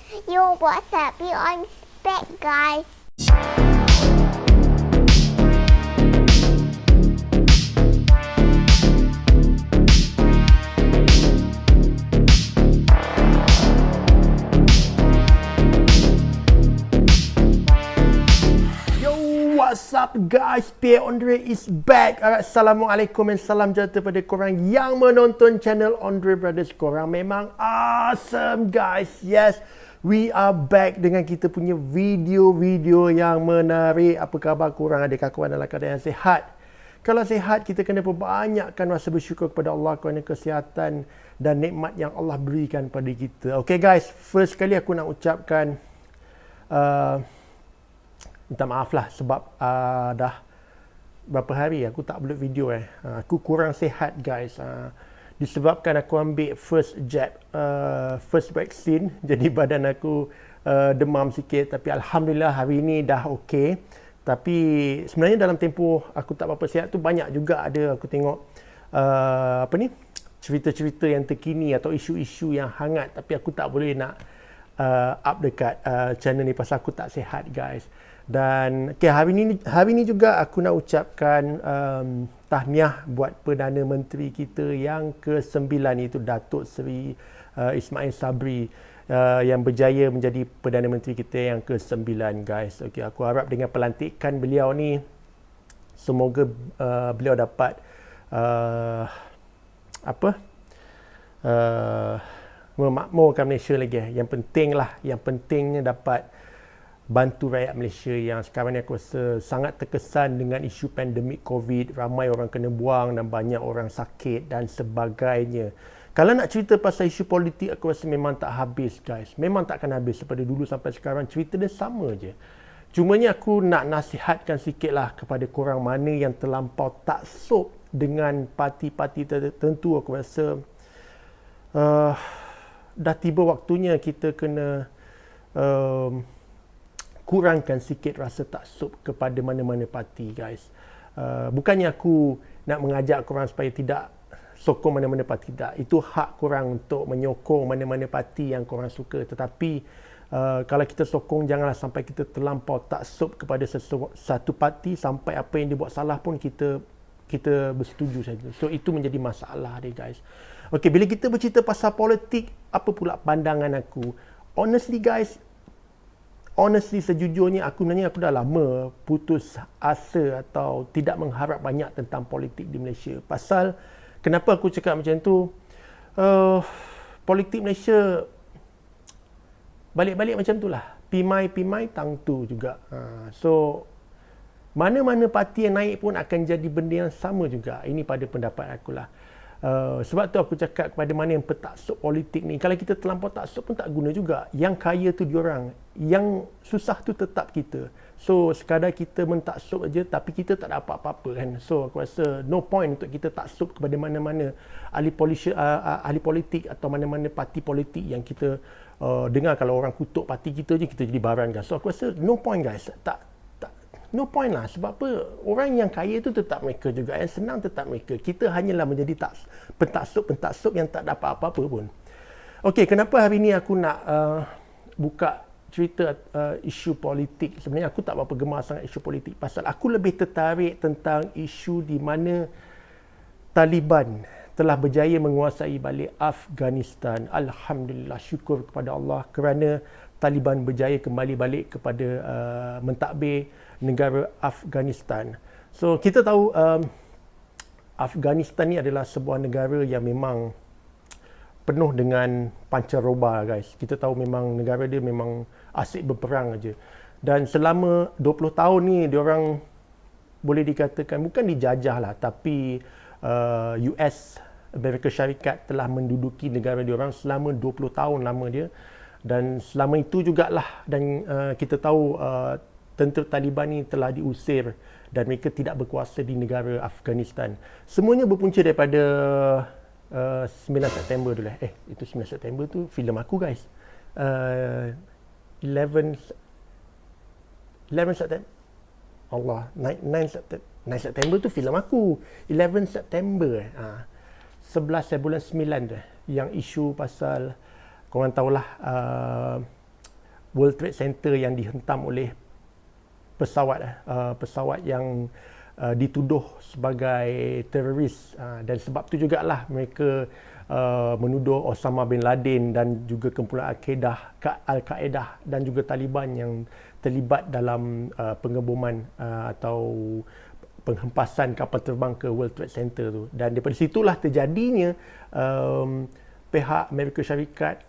Yo, what's up? You on spec, guys. What's up guys, Pierre Andre is back. Alright, Assalamualaikum dan salam sejahtera pada korang yang menonton channel Andre Brothers. Korang memang awesome guys. Yes, we are back dengan kita punya video-video yang menarik. Apa khabar korang? Adakah korang dalam keadaan yang sihat? Kalau sihat, kita kena perbanyakkan rasa bersyukur kepada Allah kerana kesihatan dan nikmat yang Allah berikan pada kita. Okay guys, first kali aku nak ucapkan minta maaf lah sebab dah berapa hari aku tak upload video aku kurang sihat guys, disebabkan aku ambil first jab, first vaccine, jadi badan aku demam sikit, tapi Alhamdulillah hari ni dah okey. Tapi sebenarnya dalam tempoh aku tak berapa sihat tu banyak juga ada aku tengok cerita-cerita yang terkini atau isu-isu yang hangat, tapi aku tak boleh nak up dekat channel ni pasal aku tak sihat guys. Dan okay, hari ni juga aku nak ucapkan tahniah buat Perdana Menteri kita yang ke-9, iaitu Datuk Seri Ismail Sabri, yang berjaya menjadi Perdana Menteri kita yang ke-9 guys. Okay, aku harap dengan pelantikan beliau ni semoga beliau dapat memakmurkan Malaysia lagi. Yang pentingnya dapat bantu rakyat Malaysia yang sekarang ni aku rasa sangat terkesan dengan isu pandemik COVID. Ramai orang kena buang dan banyak orang sakit dan sebagainya. Kalau nak cerita pasal isu politik, aku rasa memang tak habis guys. Memang takkan habis daripada dulu sampai sekarang. Cerita dia sama je. Cumanya aku nak nasihatkan sikit lah kepada korang mana yang terlampau taksub dengan parti-parti tertentu. Aku rasa dah tiba waktunya kita kena kurangkan sikit rasa taksub kepada mana-mana parti guys. Bukannya aku nak mengajak korang supaya tidak sokong mana-mana parti, tak. Itu hak korang untuk menyokong mana-mana parti yang korang suka. Tetapi kalau kita sokong, janganlah sampai kita terlampau taksub kepada satu parti sampai apa yang dia buat salah pun kita bersetuju saja. So itu menjadi masalah dia guys. Okey, bila kita bercerita pasal politik, apa pula pandangan aku? Honestly, sejujurnya aku dah lama putus asa atau tidak mengharap banyak tentang politik di Malaysia. Pasal, kenapa aku cakap macam tu? Politik Malaysia balik-balik macam tu lah. Pimai tang tu juga. So, mana-mana parti yang naik pun akan jadi benda yang sama juga. Ini pada pendapat aku lah. Sebab tu aku cakap kepada mana yang petaksub politik ni, kalau kita terlampau taksub pun tak guna juga. Yang kaya tu diorang, yang susah tu tetap kita. So sekadar kita mentaksub aja, tapi kita tak ada apa-apa kan. So aku rasa no point untuk kita taksub kepada mana-mana ahli politik atau mana-mana parti politik yang kita dengar kalau orang kutuk parti kita je, kita jadi barang kan. So aku rasa no point guys. No point lah. Sebab apa? Orang yang kaya tu tetap mereka juga. Yang senang tetap mereka. Kita hanyalah menjadi pentaksub yang tak dapat apa-apa pun. Okey, kenapa hari ni aku nak buka cerita isu politik? Sebenarnya aku tak berapa gemar sangat isu politik. Pasal aku lebih tertarik tentang isu di mana Taliban telah berjaya menguasai balik Afghanistan. Alhamdulillah, syukur kepada Allah kerana Taliban berjaya kembali balik kepada mentadbir negara Afghanistan. So kita tahu Afghanistan ni adalah sebuah negara yang memang penuh dengan pancaroba guys. Kita tahu memang negara dia memang asyik berperang aja. Dan selama 20 tahun ni diorang boleh dikatakan bukan dijajah lah, tapi US, Amerika Syarikat telah menduduki negara diorang selama 20 tahun lama dia. Dan selama itu jugalah dan kita tahu tentera Taliban ni telah diusir dan mereka tidak berkuasa di negara Afghanistan. Semuanya berpunca daripada 9 September dulu. Itu 9 September tu filem aku guys. 11 September. Allah, 9 September tu filem aku. 11 September. 11 bulan 9 tu. Yang isu pasal, korang tahulah World Trade Center yang dihentam oleh pesawat yang dituduh sebagai teroris, dan sebab tu jugalah mereka menuduh Osama bin Laden dan juga kumpulan Al-Qaeda dan juga Taliban yang terlibat dalam pengeboman atau penghempasan kapal terbang ke World Trade Center tu. Dan daripada situlah terjadinya pihak Amerika Syarikat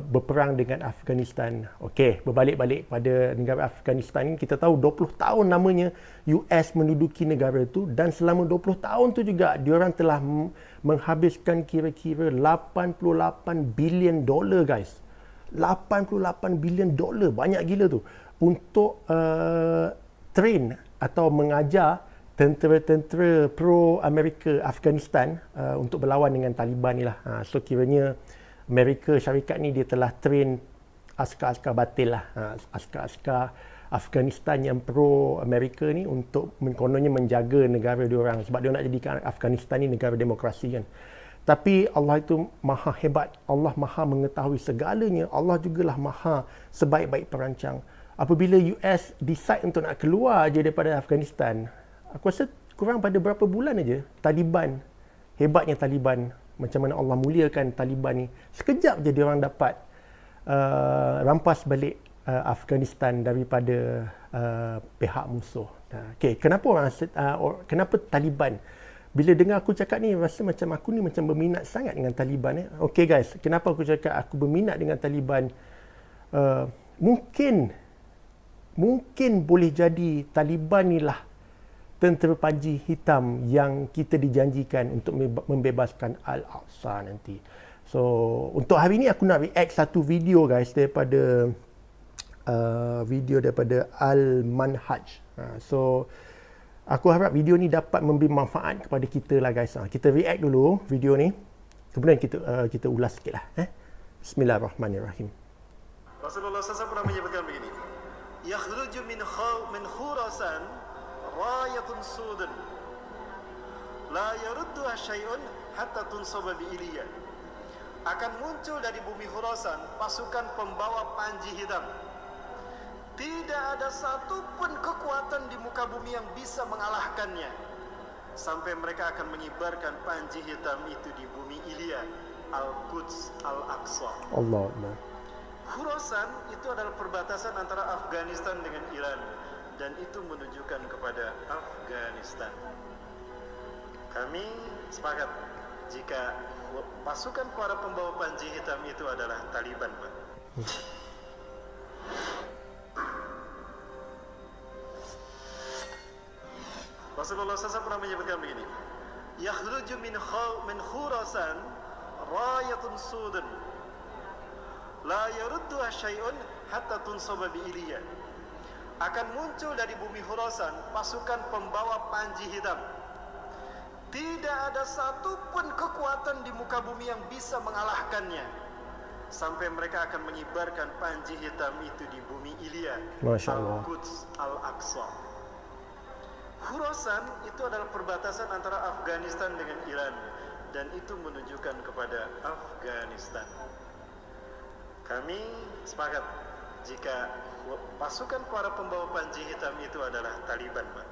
berperang dengan Afghanistan. Okey, berbalik-balik pada negara Afghanistan ni, kita tahu 20 tahun namanya US menduduki negara tu, dan selama 20 tahun tu juga diorang telah menghabiskan kira-kira 88 bilion dolar, guys. 88 bilion dolar, banyak gila tu, untuk train atau mengajar tentera-tentera pro-Amerika Afghanistan untuk berlawan dengan Taliban ni lah. So kiranya Amerika Syarikat ni dia telah train askar-askar batil lah, askar-askar Afghanistan yang pro-Amerika ni untuk kononnya menjaga negara diorang, sebab dia nak jadikan Afghanistan ni negara demokrasi kan. Tapi Allah itu maha hebat, Allah maha mengetahui segalanya, Allah jugalah maha sebaik-baik perancang. Apabila US decide untuk nak keluar je daripada Afghanistan, aku rasa kurang pada berapa bulan aja Taliban, hebatnya Taliban, macam mana Allah muliakan Taliban ni, sekejap je dia orang dapat rampas balik Afghanistan daripada pihak musuh. Okay, kenapa kenapa Taliban? Bila dengar aku cakap ni, rasa macam aku ni macam berminat sangat dengan Taliban. Okay guys, kenapa aku cakap aku berminat dengan Taliban? Mungkin boleh jadi Taliban ni lah tentera panji hitam yang kita dijanjikan untuk membebaskan Al-Aqsa nanti. So, untuk hari ni aku nak react satu video guys daripada Al-Manhaj. So, aku harap video ni dapat memberi manfaat kepada kita lah guys. Kita react dulu video ni, kemudian kita ulas sikit lah. Bismillahirrahmanirrahim. Rasulullah SAW pernah menyebutkan begini, yakhruju min Khurasan rayatun sudun la yarudduha syai'un hatta tunsaba bi Iliya. Akan muncul dari bumi Khurasan pasukan pembawa panji hitam. Tidak ada satupun kekuatan di muka bumi yang bisa mengalahkannya, sampai mereka akan mengibarkan panji hitam itu di bumi Iliya, Al-Quds, Al-Aqsa. Allah. Khurasan itu adalah perbatasan antara Afghanistan dengan Iran, dan itu menunjukkan kepada Afghanistan. Kami sepakat jika pasukan para pembawa panji hitam itu adalah Taliban, Pak. Rasulullah SAW pernah menyebutkan begini, yakhruju min Khurasan rayatun sudun la yarudduha syai'un hatta tunsaba bi Iliya. Akan muncul dari bumi Khurasan pasukan pembawa panji hitam. Tidak ada satupun kekuatan di muka bumi yang bisa mengalahkannya, sampai mereka akan mengibarkan panji hitam itu di bumi Iliya, Al-Quds, Al-Aqsa. Khurasan itu adalah perbatasan antara Afghanistan dengan Iran, dan itu menunjukkan kepada Afghanistan. Kami sepakat jika pasukan para pembawa panji hitam itu adalah Taliban, Pak.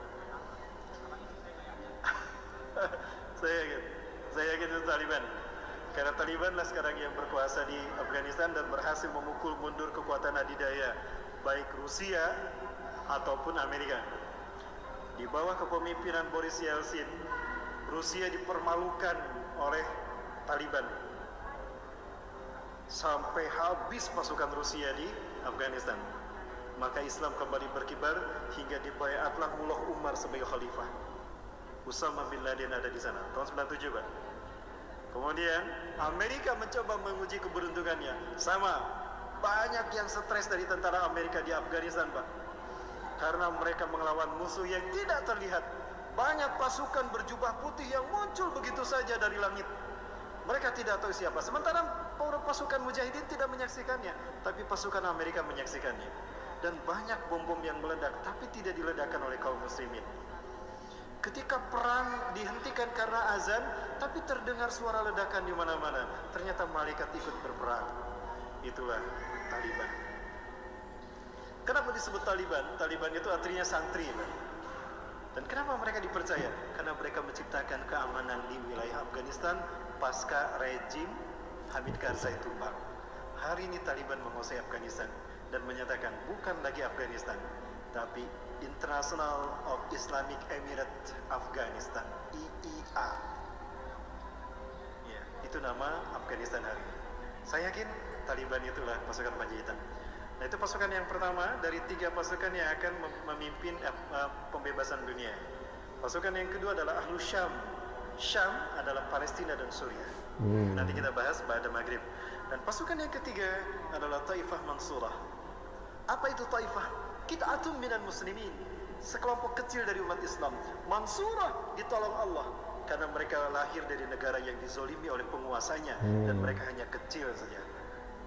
Saya yakin itu Taliban. Karena Taliban lah sekarang yang berkuasa di Afghanistan dan berhasil memukul mundur kekuatan adidaya baik Rusia ataupun Amerika. Di bawah kepemimpinan Boris Yeltsin, Rusia dipermalukan oleh Taliban. Sampai habis pasukan Rusia di Afghanistan. Maka Islam kembali berkibar hingga dibaiatlah Mullah Umar sebagai khalifah. Osama bin Laden ada di sana tahun 97, Pak. Kemudian Amerika mencoba menguji keberuntungannya. Sama, banyak yang stres dari tentara Amerika di Afghanistan, Pak. Karena mereka melawan musuh yang tidak terlihat. Banyak pasukan berjubah putih yang muncul begitu saja dari langit. Mereka tidak tahu siapa. Sementara pasukan mujahidin tidak menyaksikannya, tapi pasukan Amerika menyaksikannya. Dan banyak bom-bom yang meledak, tapi tidak diledakkan oleh kaum muslimin. Ketika perang dihentikan karena azan, tapi terdengar suara ledakan di mana-mana. Ternyata malaikat ikut berperang. Itulah Taliban. disebut Taliban? Taliban itu artinya santri, Pak. Dan kenapa mereka dipercaya? Karena mereka menciptakan keamanan di wilayah Afghanistan pasca rejim Hamid Karzai tumbang. Hari ini Taliban menguasai Afghanistan dan menyatakan bukan lagi Afghanistan, tapi International of Islamic Emirate Afghanistan, IIA. Ya, itu nama Afghanistan hari ini. Saya yakin Taliban itulah pasukan Panjaitan. Nah, itu pasukan yang pertama dari 3 pasukan yang akan memimpin pembebasan dunia. Pasukan yang kedua adalah Ahlu Syam. Syam adalah Palestina dan Suriah. Nanti kita bahas pada Maghrib. Dan pasukan yang ketiga adalah Taifah Mansurah. Apa itu Taifah? Qit'atun minal muslimin, sekelompok kecil dari umat Islam. Mansurah, ditolong Allah, karena mereka lahir dari negara yang dizolimi oleh penguasanya, dan mereka hanya kecil saja.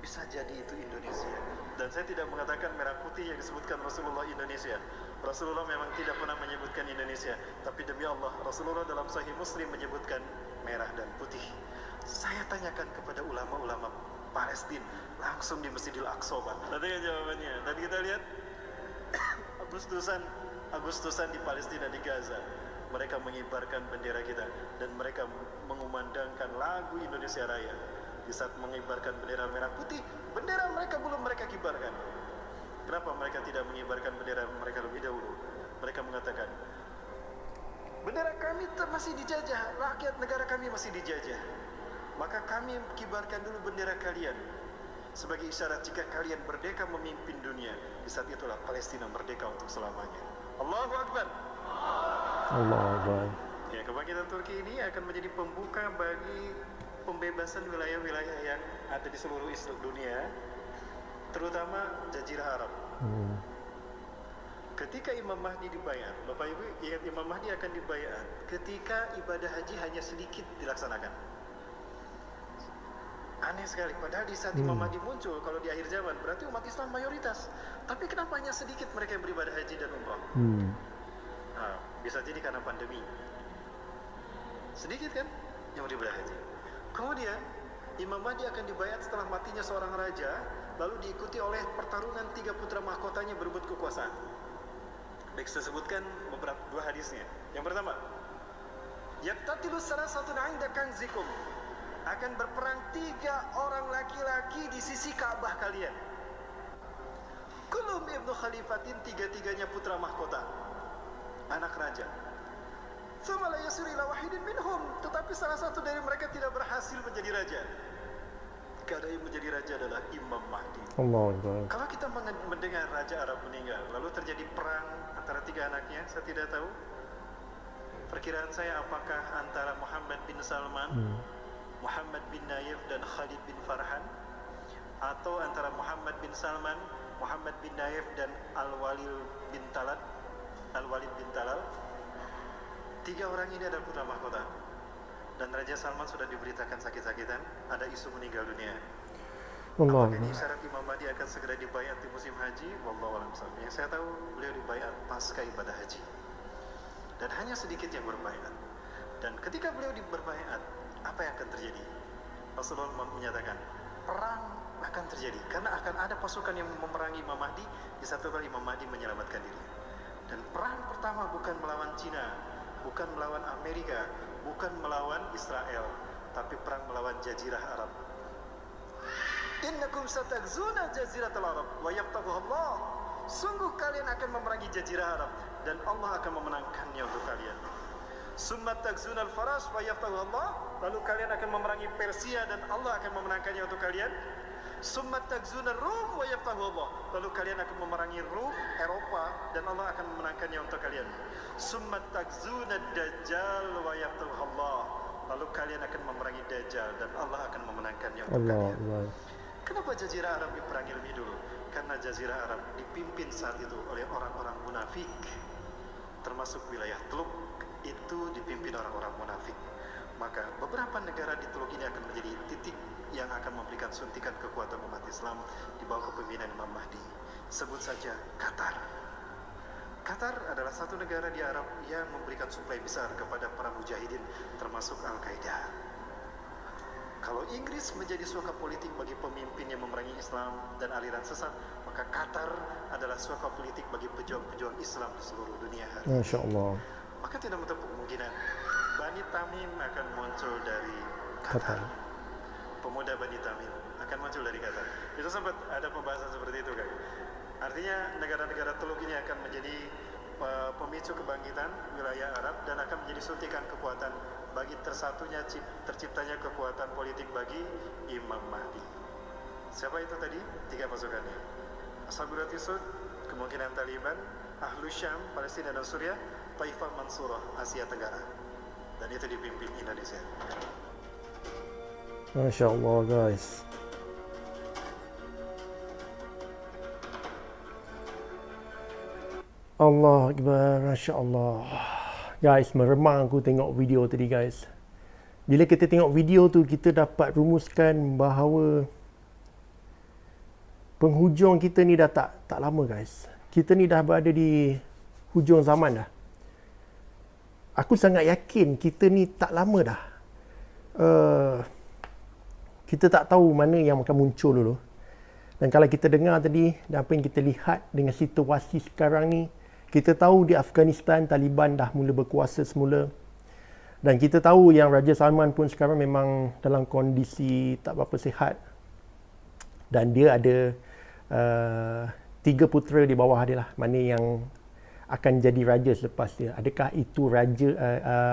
Bisa jadi itu Indonesia. Dan saya tidak mengatakan merah putih yang disebutkan Rasulullah Indonesia. Rasulullah memang tidak pernah menyebutkan Indonesia, tapi demi Allah, Rasulullah dalam Sahih Muslim menyebutkan merah dan putih. Saya tanyakan kepada ulama-ulama Palestina langsung di Masjidil Aqsa, Pak. Nanti jawabannya. Dan kita lihat Agustusan di Palestina, di Gaza, mereka mengibarkan bendera kita dan mereka mengumandangkan lagu Indonesia Raya. Di saat mengibarkan bendera merah putih, bendera mereka belum mereka kibarkan. Kenapa mereka tidak mengibarkan bendera mereka lebih dahulu? Mereka mengatakan, bendera kami masih dijajah, rakyat negara kami masih dijajah, maka kami kibarkan dulu bendera kalian sebagai isyarat jika kalian merdeka memimpin dunia. Di saat itulah Palestina merdeka untuk selamanya. Allahu Akbar. Allahu Akbar. Ya, kebangkitan Turki ini akan menjadi pembuka bagi pembebasan wilayah-wilayah yang ada di seluruh dunia, terutama Jazirah Arab. Ketika Imam Mahdi dibayar, Bapak Ibu ingat Imam Mahdi akan dibayar ketika ibadah haji hanya sedikit dilaksanakan. Aneh sekali, padahal di saat Imam Mahdi muncul, kalau di akhir zaman, berarti umat Islam mayoritas. Tapi kenapa hanya sedikit mereka yang beribadah haji dan umrah? Nah, bisa jadi karena pandemi. Sedikit kan yang beribadah haji. Kemudian, Imam Mahdi akan dibayar setelah matinya seorang raja, lalu diikuti oleh pertarungan 3 putra mahkotanya berebut kekuasaan. Baik, saya sebutkan beberapa 2 hadisnya. Yang pertama, Yaqtatilu salasatun 'inda kanzikum, akan berperang 3 orang laki-laki di sisi Ka'bah kalian. Kulum ibnu khalifatin, 3-tiganya putra mahkota, anak raja. Tsumma la yasir ila wahidin minhum, tetapi salah satu dari mereka tidak berhasil menjadi raja. Karena yang menjadi raja adalah Imam Mahdi. Allahu Akbar. Kalau kita mendengar raja Arab meninggal, lalu terjadi perang antara 3 anaknya, saya tidak tahu. Perkiraan saya apakah antara Muhammad bin Salman, Muhammad bin Nayef dan Khalid bin Farhan, atau antara Muhammad bin Salman, Muhammad bin Nayef dan Al-Walid bin Talal. 3 orang ini adalah putra mahkota. Dan Raja Salman sudah diberitakan sakit-sakitan, ada isu meninggal dunia. Apakah ini syarat Imam Mahdi akan segera dibayat di musim haji? Wallahu a'lam bishawab. Yang saya tahu, beliau dibayat pasca ibadah haji. Dan hanya sedikit yang berbayat. Dan ketika beliau berbayat, apa yang akan terjadi? Rasulullah menyatakan, perang akan terjadi karena akan ada pasukan yang memerangi Imam Mahdi. Di satu kali Imam Mahdi menyelamatkan diri. Dan perang pertama bukan melawan Cina, bukan melawan Amerika, bukan melawan Israel, tapi perang melawan Jazirah Arab. Innakum satagzuna Jaziratul Arab wa yaftahuha Allah. Sungguh kalian akan memerangi Jazirah Arab dan Allah akan memenangkannya untuk kalian. Summa tagzuna al-Farash wa yaftahuha Allah. Lalu kalian akan memerangi Persia dan Allah akan memenangkannya untuk kalian. Summa tagzuna Rum wa yaftahu Allah. Lalu kalian akan memerangi Rum, Eropa, dan Allah akan memenangkannya untuk kalian. Summa tagzuna Dajjal wa yaftahu Allah. Lalu kalian akan memerangi Dajjal dan Allah akan memenangkannya untuk kalian. Kenapa Jazirah Arab diperangi lebih dulu? Karena Jazirah Arab dipimpin saat itu oleh orang-orang munafik. Termasuk wilayah Teluk itu dipimpin orang-orang munafik. Maka beberapa negara di Teluk ini akan menjadi titik yang akan memberikan suntikan kekuatan umat Islam di bawah kepemimpinan Imam Mahdi. Sebut saja Qatar. Qatar adalah satu negara di Arab yang memberikan suplai besar kepada para mujahidin termasuk Al-Qaeda. Kalau Inggris menjadi suaka politik bagi pemimpin yang memerangi Islam dan aliran sesat, maka maka Qatar adalah suaka politik bagi pejuang-pejuang Islam di seluruh dunia hari. Masya Allah. Maka tidak menutup kemungkinan Bani Tamim akan muncul dari Qatar. Qatar. Pemuda Bani Tamim akan muncul dari Qatar. Itu sempat ada pembahasan seperti itu kan. Artinya negara-negara Teluk ini akan menjadi pemicu kebangkitan wilayah Arab dan akan menjadi suntikan kekuatan bagi terciptanya kekuatan politik bagi Imam Mahdi. Siapa itu tadi? 3 pasukannya. Ashabul Sud, kemungkinan Taliban, Ahlus Syam, Palestina dan Suriah, Taifah Mansurah, Asia Tenggara. Dan itu dipimpin Indonesia. Masya Allah guys. Allah Akbar, Masya Allah. Guys, meremang aku tengok video tadi guys. Bila kita tengok video tu, kita dapat rumuskan bahawa penghujung kita ni dah tak lama guys. Kita ni dah berada di hujung zaman dah. Aku sangat yakin kita ni tak lama dah. Kita tak tahu mana yang akan muncul dulu. Dan kalau kita dengar tadi, dan apa yang kita lihat dengan situasi sekarang ni, kita tahu di Afghanistan, Taliban dah mula berkuasa semula. Dan kita tahu yang Raja Salman pun sekarang memang dalam kondisi tak berapa sihat. Dan dia ada 3 putera di bawah dia lah. Mana yang akan jadi raja selepas dia. Adakah itu raja,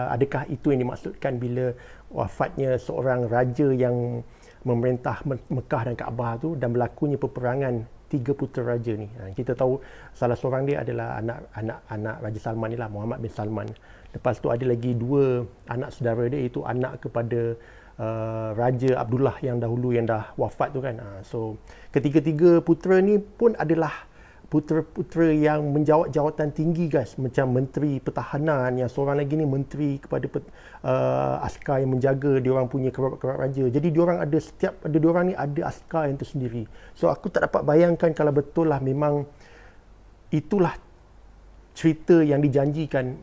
adakah itu yang dimaksudkan bila wafatnya seorang raja yang memerintah Mekah dan Kaabah tu dan berlakunya peperangan 3 putera raja ni. Kita tahu salah seorang dia adalah anak Raja Salman ni lah, Muhammad bin Salman. Lepas tu ada lagi 2 anak saudara dia, iaitu anak kepada Raja Abdullah yang dahulu yang dah wafat tu kan. So ketiga-tiga putera ni pun adalah putera-putera yang menjawat jawatan tinggi guys, macam Menteri Pertahanan, yang seorang lagi ni menteri kepada askar yang menjaga diorang punya kerap-kerap raja. Jadi diorang ada, setiap ada diorang ni ada askar yang tersendiri. So aku tak dapat bayangkan kalau betul lah memang itulah cerita yang dijanjikan,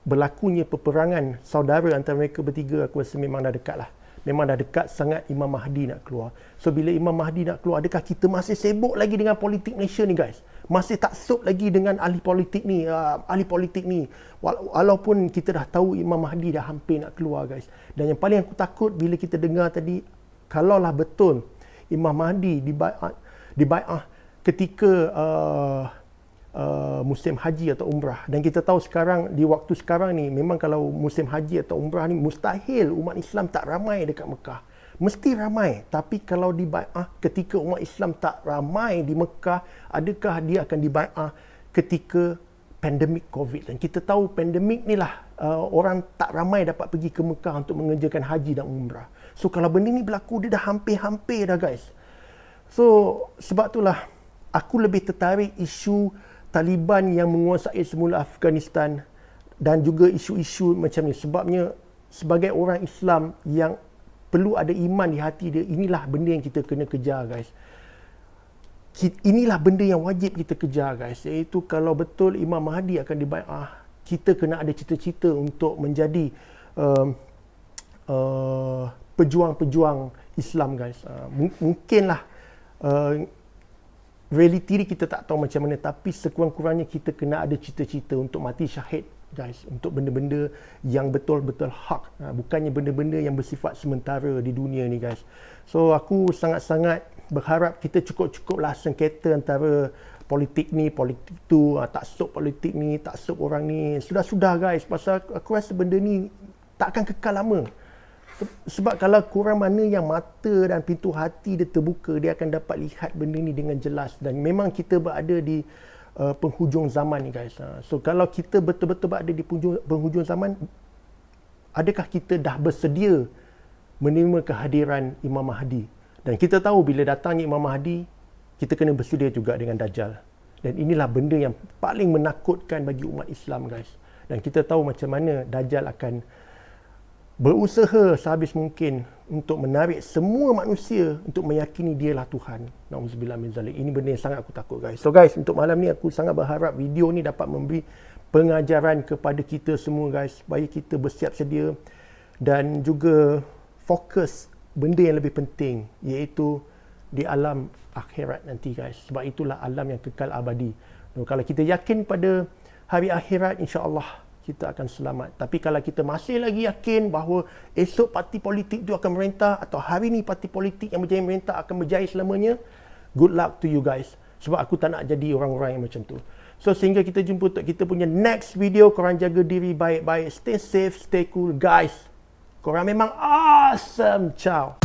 berlakunya peperangan saudara antara mereka bertiga. Aku rasa memang dah dekat lah. Memang dah dekat sangat Imam Mahdi nak keluar. So bila Imam Mahdi nak keluar, adakah kita masih sibuk lagi dengan politik Malaysia ni guys? Masih taksub lagi dengan ahli politik ni, walaupun kita dah tahu Imam Mahdi dah hampir nak keluar guys. Dan yang paling aku takut bila kita dengar tadi, kalaulah betul Imam Mahdi dibai'ah ketika musim haji atau umrah. Dan kita tahu sekarang, di waktu sekarang ni, memang kalau musim haji atau umrah ni, mustahil umat Islam tak ramai dekat Mekah. Mesti ramai. Tapi kalau dibai'ah ketika umat Islam tak ramai di Mekah, adakah dia akan dibai'ah ketika pandemik COVID? Dan kita tahu pandemik ni lah orang tak ramai dapat pergi ke Mekah untuk mengerjakan haji dan umrah. So kalau benda ni berlaku, dia dah hampir-hampir dah guys. So sebab itulah aku lebih tertarik isu Taliban yang menguasai semula Afghanistan dan juga isu-isu macam ni. Sebabnya sebagai orang Islam yang perlu ada iman di hati dia, inilah benda yang kita kena kejar guys. Inilah benda yang wajib kita kejar guys, iaitu kalau betul Imam Mahdi akan dibai'ah, kita kena ada cita-cita untuk menjadi pejuang-pejuang Islam guys. Mungkinlah realiti ni kita tak tahu macam mana, tapi sekurang-kurangnya kita kena ada cita-cita untuk mati syahid guys, untuk benda-benda yang betul-betul hak, bukannya benda-benda yang bersifat sementara di dunia ni guys. So aku sangat-sangat berharap kita cukup-cukuplah sengketa antara politik ni, politik tu, taksub politik ni, taksub orang ni. Sudah-sudah guys, pasal aku rasa benda ni tak akan kekal lama. Sebab kalau korang mana yang mata dan pintu hati dia terbuka, dia akan dapat lihat benda ni dengan jelas. Dan memang kita berada di penghujung zaman ni guys. So kalau kita betul-betul berada di penghujung zaman, adakah kita dah bersedia menerima kehadiran Imam Mahdi? Dan kita tahu bila datangnya Imam Mahdi, kita kena bersedia juga dengan Dajjal. Dan inilah benda yang paling menakutkan bagi umat Islam guys. Dan kita tahu macam mana Dajjal akan berusaha sehabis mungkin untuk menarik semua manusia untuk meyakini dialah Tuhan. Na'udzubillah min zalik. Ini benda yang sangat aku takut guys. So guys, untuk malam ni aku sangat berharap video ni dapat memberi pengajaran kepada kita semua guys, supaya kita bersiap sedia dan juga fokus benda yang lebih penting, iaitu di alam akhirat nanti guys. Sebab itulah alam yang kekal abadi. Kalau kita yakin pada hari akhirat, insya-Allah kita akan selamat. Tapi kalau kita masih lagi yakin bahawa esok parti politik itu akan merentah atau hari ni parti politik yang berjaya merentah akan berjaya selamanya, good luck to you guys. Sebab aku tak nak jadi orang-orang yang macam tu. So sehingga kita jumpa untuk kita punya next video. Korang jaga diri baik-baik. Stay safe, stay cool guys. Korang memang awesome. Ciao.